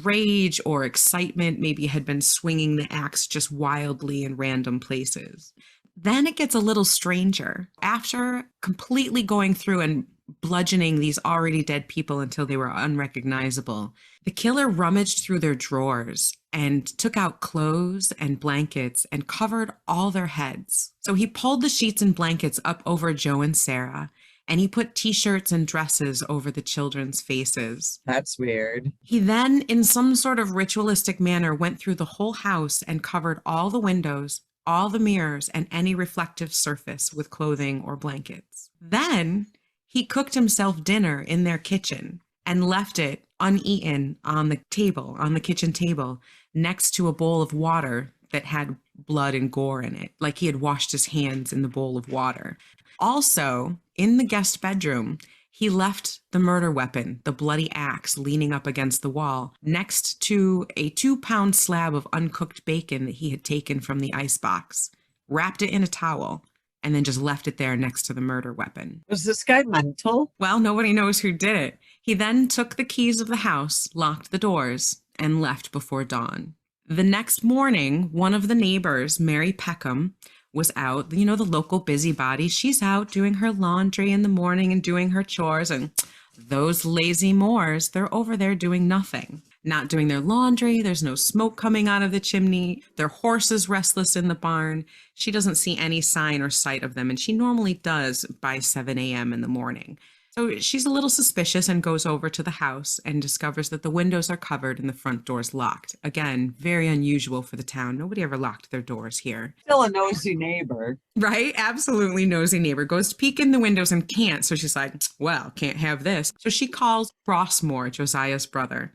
rage or excitement, maybe had been swinging the axe just wildly in random places. Then it gets a little stranger. After completely going through and bludgeoning these already dead people until they were unrecognizable, the killer rummaged through their drawers and took out clothes and blankets and covered all their heads. So he pulled the sheets and blankets up over Joe and Sarah, and he put t-shirts and dresses over the children's faces. That's weird. He then, in some sort of ritualistic manner, went through the whole house and covered all the windows, all the mirrors, and any reflective surface with clothing or blankets. Then he cooked himself dinner in their kitchen and left it uneaten on the table, on the kitchen table, next to a bowl of water that had blood and gore in it, like he had washed his hands in the bowl of water. Also, in the guest bedroom, he left the murder weapon, the bloody axe, leaning up against the wall, next to a 2-pound slab of uncooked bacon that he had taken from the icebox, wrapped it in a towel, and then just left it there next to the murder weapon. Was this guy mental? Well, nobody knows who did it. He then took the keys of the house, locked the doors, and left before dawn. The next morning, one of the neighbors, Mary Peckham, was out, the local busybody. She's out doing her laundry in the morning and doing her chores. And those lazy Moors, they're over there doing nothing, not doing their laundry. There's no smoke coming out of the chimney. Their horse is restless in the barn. She doesn't see any sign or sight of them. And she normally does by 7 a.m. in the morning. So she's a little suspicious and goes over to the house and discovers that the windows are covered and the front door's locked. Again, very unusual for the town. Nobody ever locked their doors here. Still a nosy neighbor. Right? Absolutely nosy neighbor. Goes to peek in the windows and can't. So she's like, well, can't have this. So she calls Rossmore, Josiah's brother.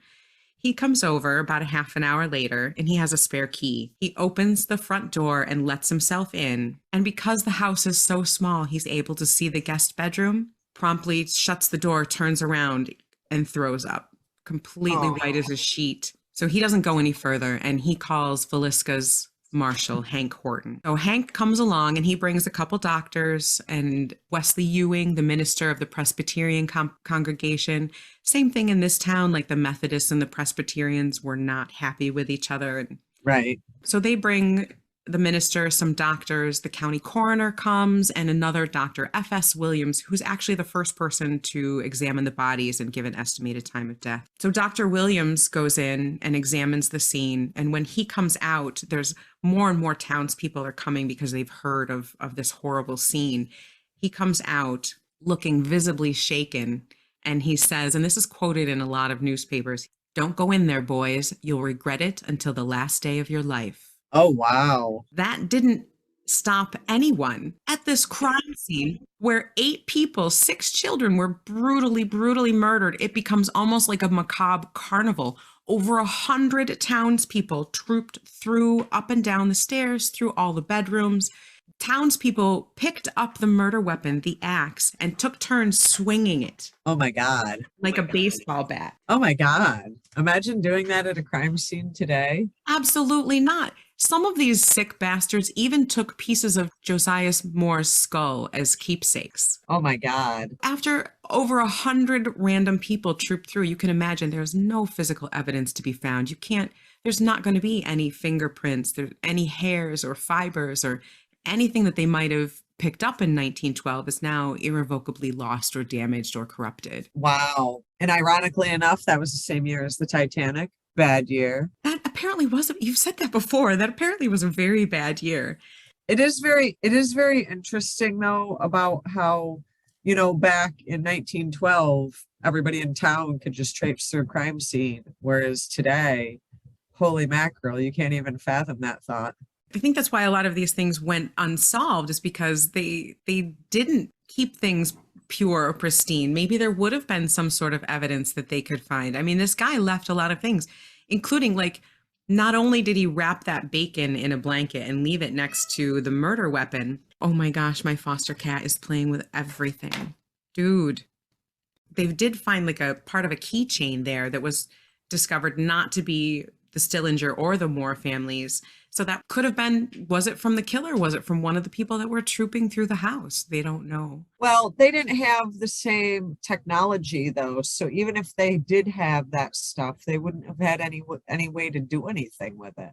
He comes over about a half an hour later and he has a spare key. He opens the front door and lets himself in. And because the house is so small, he's able to see the guest bedroom. Promptly shuts the door, turns around, and throws up, completely white as a sheet. So he doesn't go any further, and he calls Villisca's Marshal Hank Horton. So Hank comes along and he brings a couple doctors and Wesley Ewing, the minister of the Presbyterian congregation. Same thing in this town, like the Methodists and the Presbyterians were not happy with each other. Right. So they bring the minister, some doctors, the county coroner comes, and another Dr. F.S. Williams, who's actually the first person to examine the bodies and give an estimated time of death. So Dr. Williams goes in and examines the scene. And when he comes out, there's more and more townspeople are coming because they've heard of this horrible scene. He comes out looking visibly shaken. And he says, and this is quoted in a lot of newspapers, "Don't go in there, boys. You'll regret it until the last day of your life." Oh, wow. That didn't stop anyone at this crime scene where 8 people, 6 children were brutally, brutally murdered. It becomes almost like a macabre carnival. Over 100 townspeople trooped through, up and down the stairs, through all the bedrooms. Townspeople picked up the murder weapon, the axe, and took turns swinging it. Oh my God. Like a baseball bat. Oh my God. Imagine doing that at a crime scene today. Absolutely not. Some of these sick bastards even took pieces of Josiah Moore's skull as keepsakes. Oh my God. After over 100 random people trooped through, you can imagine there's no physical evidence to be found. There's not going to be any fingerprints, any hairs or fibers or anything that they might have picked up in 1912 is now irrevocably lost or damaged or corrupted. Wow. And ironically enough, that was the same year as the Titanic. Bad year. That apparently you've said that before. That apparently was a very bad year. It is very interesting though about how, back in 1912, everybody in town could just traipse through a crime scene. Whereas today, holy mackerel, you can't even fathom that thought. I think that's why a lot of these things went unsolved, is because they didn't keep things pure or pristine. Maybe there would have been some sort of evidence that they could find. I mean, this guy left a lot of things, including not only did he wrap that bacon in a blanket and leave it next to the murder weapon. Oh my gosh, my foster cat is playing with everything. Dude, they did find a part of a keychain there that was discovered not to be the Stillinger or the Moore families. So that could have been, was it from the killer? Was it from one of the people that were trooping through the house? They don't know. Well, they didn't have the same technology though. So even if they did have that stuff, they wouldn't have had any way to do anything with it.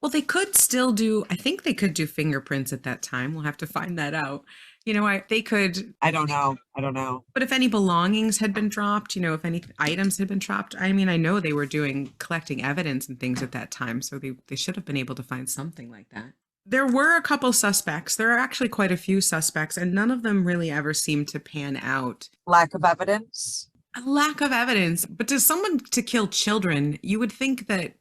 Well, they could still I think they could do fingerprints at that time. We'll have to find that out. They could. I don't know. But if any belongings had been dropped, if any items had been dropped, I mean, I know they were collecting evidence and things at that time. So they should have been able to find something like that. There were a couple suspects. There are actually quite a few suspects, and none of them really ever seemed to pan out. Lack of evidence? A lack of evidence. But to someone to kill children, you would think that,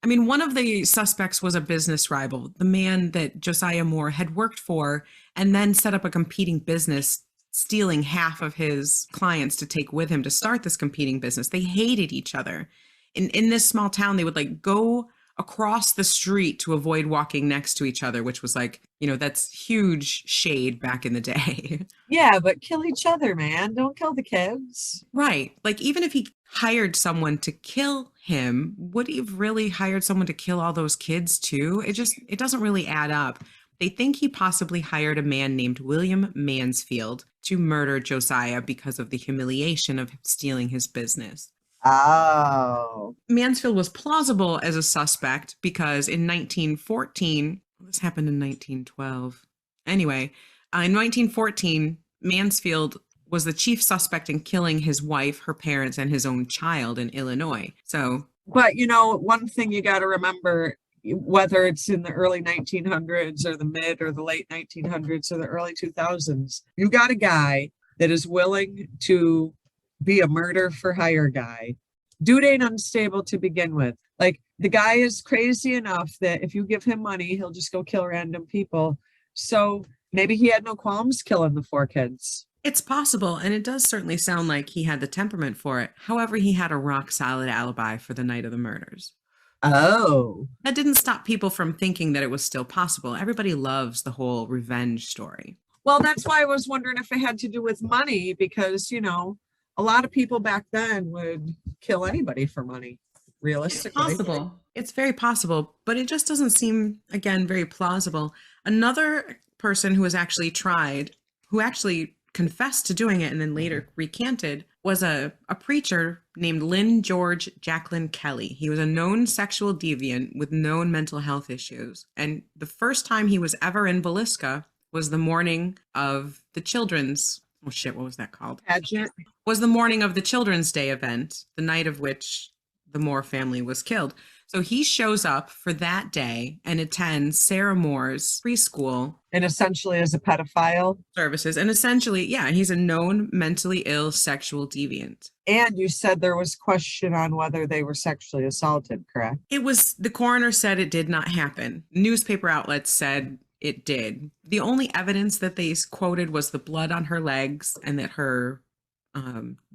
I mean, one of the suspects was a business rival, the man that Josiah Moore had worked for and then set up a competing business, stealing half of his clients to take with him to start this competing business. They hated each other. In this small town, they would go across the street to avoid walking next to each other, which was that's huge shade back in the day. Yeah, but kill each other, man. Don't kill the kids. Right. Even if he hired someone to kill him, would he have really hired someone to kill all those kids too? It doesn't really add up. They think he possibly hired a man named William Mansfield to murder Josiah because of the humiliation of stealing his business. Oh. Mansfield was plausible as a suspect because in 1914, this happened in 1912. Anyway, in 1914, Mansfield was the chief suspect in killing his wife, her parents, and his own child in Illinois. But one thing you got to remember, whether it's in the early 1900s or the mid or the late 1900s or the early 2000s, you got a guy that is willing to be a murder for hire guy. Dude ain't unstable to begin with. The guy is crazy enough that if you give him money, he'll just go kill random people. So maybe he had no qualms killing the 4 kids. It's possible, and it does certainly sound like he had the temperament for it. However, he had a rock-solid alibi for the night of the murders. Oh. That didn't stop people from thinking that it was still possible. Everybody loves the whole revenge story. Well, that's why I was wondering if it had to do with money, because, a lot of people back then would kill anybody for money. realistically. Possible. It's very possible, but it just doesn't seem, again, very plausible. Another person who was actually tried, who actually confessed to doing it and then later recanted, was a preacher named Lynn George Jacqueline Kelly. He was a known sexual deviant with known mental health issues. And the first time he was ever in Villisca was the morning of the children's, oh shit, what was that called? Pageant. Was the morning of the Children's Day event, the night of which the Moore family was killed. So he shows up for that day and attends Sarah Moore's preschool. And essentially as a pedophile. Services. And essentially, yeah, he's a known mentally ill sexual deviant. And you said there was question on whether they were sexually assaulted, correct? It was, the coroner said it did not happen. Newspaper outlets said it did. The only evidence that they quoted was the blood on her legs and that her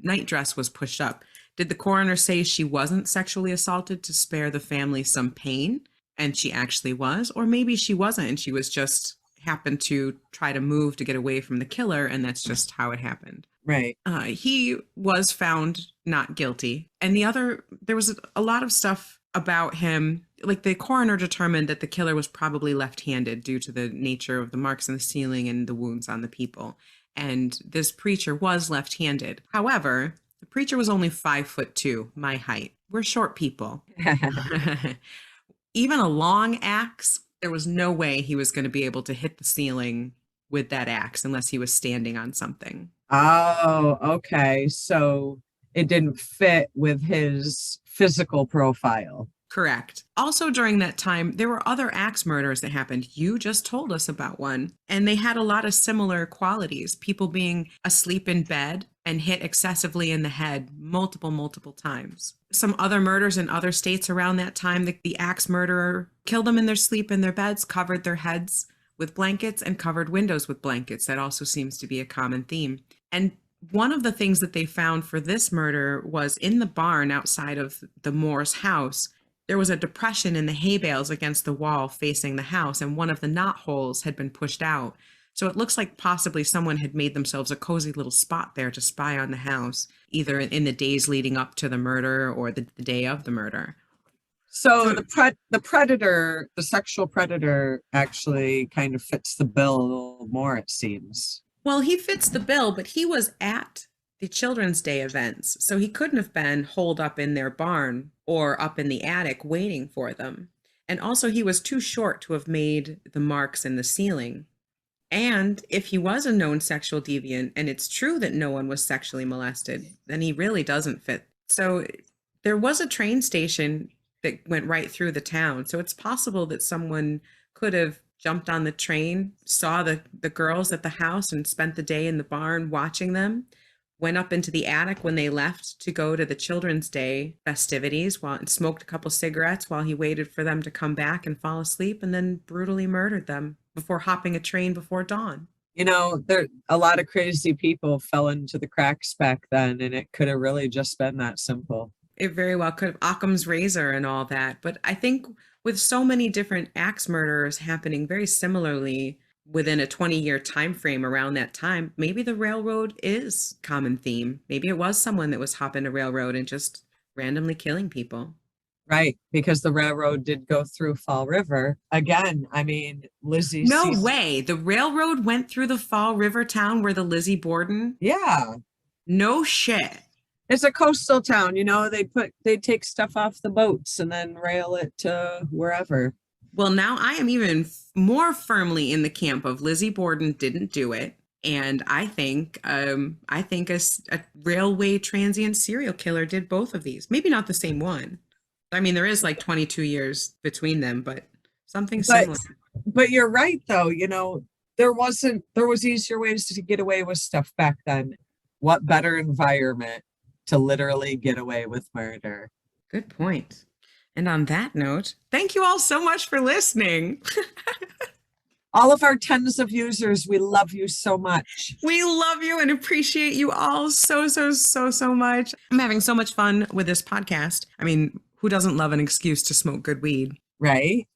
night dress was pushed up. Did the coroner say she wasn't sexually assaulted to spare the family some pain? And she actually was? Or maybe she wasn't and she was just happened to try to move to get away from the killer, and that's just how it happened. Right. He was found not guilty. And there was a lot of stuff about him. Like the coroner determined that the killer was probably left-handed due to the nature of the marks in the ceiling and the wounds on the people. And this preacher was left-handed. However, the preacher was only 5'2", my height. We're short people. Even a long axe, there was no way he was going to be able to hit the ceiling with that axe unless he was standing on something. Oh, okay. So it didn't fit with his physical profile. Correct. Also during that time, there were other axe murders that happened. You just told us about one. And they had a lot of similar qualities. People being asleep in bed and hit excessively in the head multiple times. Some other murders in other states around that time, the axe murderer killed them in their sleep in their beds, covered their heads with blankets and covered windows with blankets. That also seems to be a common theme. And one of the things that they found for this murder was in the barn outside of the Moore's house. There was a depression in the hay bales against the wall facing the house, and one of the knot holes had been pushed out. So it looks like possibly someone had made themselves a cozy little spot there to spy on the house, either in the days leading up to the murder or the day of the murder. So the predator, the sexual predator, actually kind of fits the bill a little more, it seems. Well, he fits the bill, but he was at the Children's Day events, so he couldn't have been holed up in their barn or up in the attic waiting for them. And also he was too short to have made the marks in the ceiling. And if he was a known sexual deviant, and it's true that no one was sexually molested, then he really doesn't fit. So there was a train station that went right through the town. So it's possible that someone could have jumped on the train, saw the girls at the house and spent the day in the barn watching them, went up into the attic when they left to go to the Children's Day festivities and smoked a couple cigarettes while he waited for them to come back and fall asleep, and then brutally murdered them before hopping a train before dawn. You know, a lot of crazy people fell into the cracks back then, and it could have really just been that simple. It very well could have. Occam's razor and all that. But I think with so many different axe murders happening very similarly within a 20-year time frame around that time, maybe the railroad is common theme. Maybe it was someone that was hopping a railroad and just randomly killing people. Right, because the railroad did go through Fall River. Again, I mean, Lizzie... No way. The railroad went through the Fall River town where the Lizzie Borden? Yeah. No shit. It's a coastal town, you know, they'd take stuff off the boats and then rail it to wherever. Well, now I am even more firmly in the camp of Lizzie Borden didn't do it. And I think a railway transient serial killer did both of these. Maybe not the same one. I mean, there is like 22 years between them, but something similar. But you're right, though. You know, there was easier ways to get away with stuff back then. What better environment to literally get away with murder? Good point. And on that note, thank you all so much for listening. All of our tens of users, we love you so much. We love you and appreciate you all so much. I'm having so much fun with this podcast. I mean, who doesn't love an excuse to smoke good weed? Right?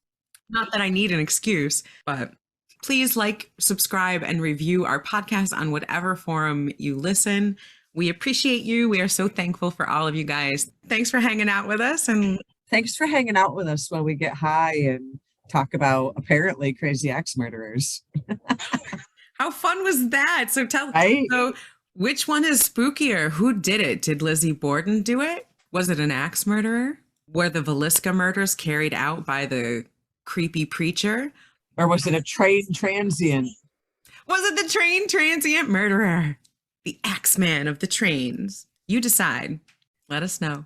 Not that I need an excuse, but please like, subscribe, and review our podcast on whatever forum you listen. We appreciate you. We are so thankful for all of you guys. Thanks for hanging out with us. And Thanks for hanging out with us while we get high and talk about apparently crazy axe murderers. how fun was that? Right? So which one is spookier? Who did it? Did Lizzie Borden do it? Was it an axe murderer? Were the Villisca murders carried out by the creepy preacher? Or was it a train transient? Was it the train transient murderer? The Axeman of the trains. You decide. Let us know.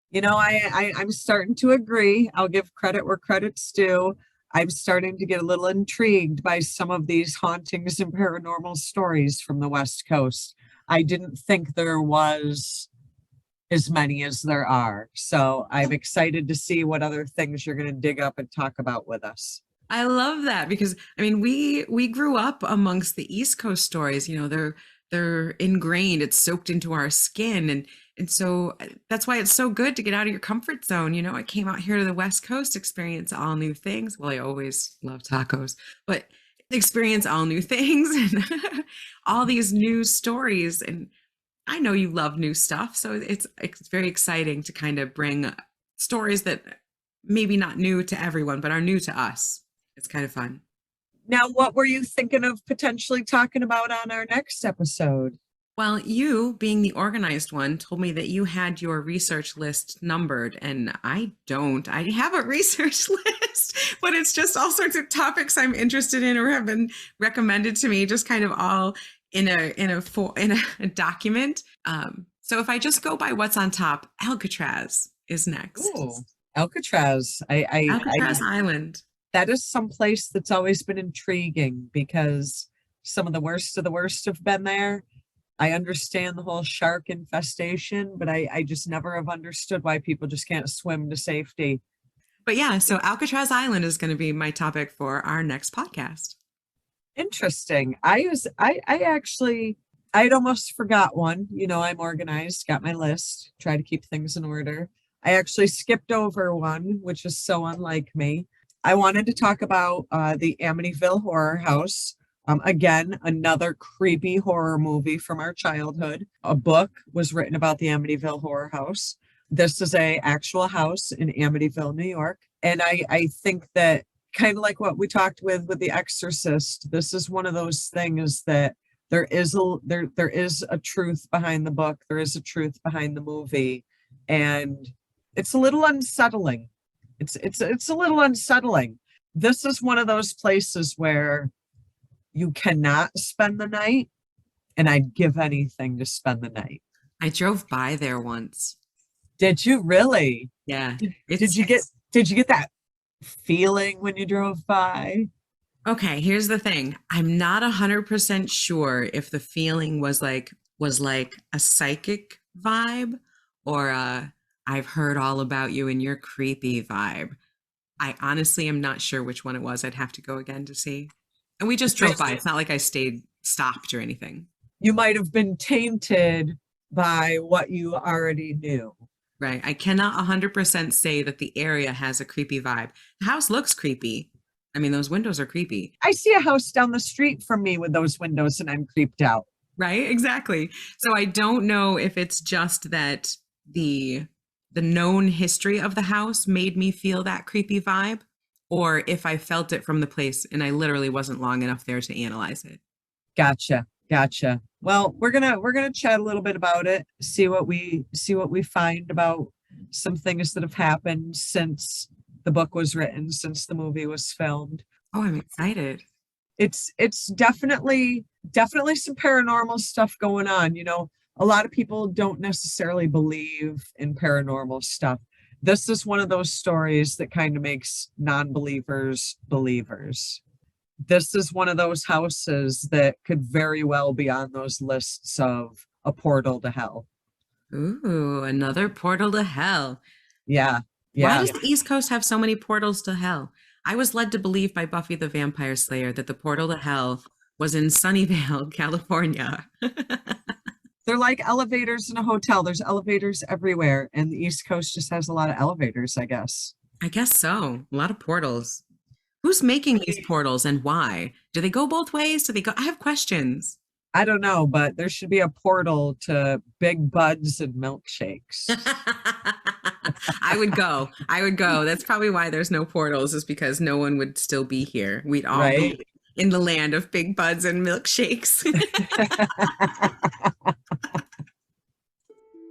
You know, I'm starting to agree. I'll give credit where credit's due. I'm starting to get a little intrigued by some of these hauntings and paranormal stories from the West Coast. I didn't think there was as many as there are. So I'm excited to see what other things you're going to dig up and talk about with us. I love that because I mean we grew up amongst the East Coast stories. You know, they're ingrained. It's soaked into our skin, and so that's why it's so good to get out of your comfort zone. You know, I came out here to the West Coast, experience all new things. Well, I always love tacos, but experience all new things and all these new stories. And I know you love new stuff, so it's very exciting to kind of bring stories that maybe not new to everyone, but are new to us. It's kind of fun. Now, what were you thinking of potentially talking about on our next episode? Well, you, being the organized one, told me that you had your research list numbered, and I don't. I have a research list, but it's just all sorts of topics I'm interested in or have been recommended to me, just kind of all in a document. So if I just go by what's on top, Alcatraz is next. Ooh, Alcatraz. Alcatraz Island. That is some place that's always been intriguing because some of the worst have been there. I understand the whole shark infestation, but I just never have understood why people just can't swim to safety. But yeah, so Alcatraz Island is going to be my topic for our next podcast. Interesting. I'd almost forgot one. You know, I'm organized, got my list, try to keep things in order. I actually skipped over one, which is so unlike me. I wanted to talk about the Amityville Horror House. Again, another creepy horror movie from our childhood. A book was written about the Amityville Horror House. This is a actual house in Amityville, New York. And I think that kind of like what we talked with The Exorcist, this is one of those things that there is a truth behind the book. There is a truth behind the movie. And it's a little unsettling. It's a little unsettling. This is one of those places where you cannot spend the night, and I'd give anything to spend the night. I drove by there once. Did you really? Yeah. Did you get that feeling when you drove by? Okay, here's the thing. I'm not 100% sure if the feeling was like a psychic vibe or I've heard all about you and your creepy vibe. I honestly am not sure which one it was. I'd have to go again to see. And we just drove by. It's not like I stopped or anything. You might have been tainted by what you already knew. Right. I cannot 100% say that the area has a creepy vibe. The house looks creepy. I mean, those windows are creepy. I see a house down the street from me with those windows and I'm creeped out. Right? Exactly. So I don't know if it's just that the known history of the house made me feel that creepy vibe, or if I felt it from the place and I literally wasn't long enough there to analyze it. Gotcha. Well, we're gonna chat a little bit about it, see what we find about some things that have happened since the book was written, since the movie was filmed. Oh, I'm excited. It's definitely some paranormal stuff going on. You know, a lot of people don't necessarily believe in paranormal stuff. This is one of those stories that kind of makes non-believers believers. This is one of those houses that could very well be on those lists of a portal to hell. Ooh, another portal to hell. Yeah. Why does the East Coast have so many portals to hell? I was led to believe by Buffy the Vampire Slayer that the portal to hell was in Sunnyvale, California. They're like elevators in a hotel. There's elevators everywhere, and the East Coast just has a lot of elevators, I guess. I guess so. A lot of portals. Who's making these portals and why? Do they go both ways? I have questions. I don't know, but there should be a portal to Big Buds and milkshakes. I would go. That's probably why there's no portals, is because no one would still be here. We'd all Right? be in the land of big buds and milkshakes.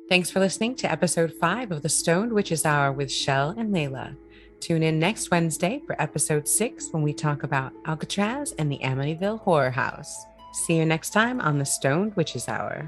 Thanks for listening to episode 5 of the Stoned Witches Hour with Chelle and Laylla. Tune in next Wednesday for episode 6 when we talk about Alcatraz and the Amityville Horror House. See you next time on the Stoned Witches Hour.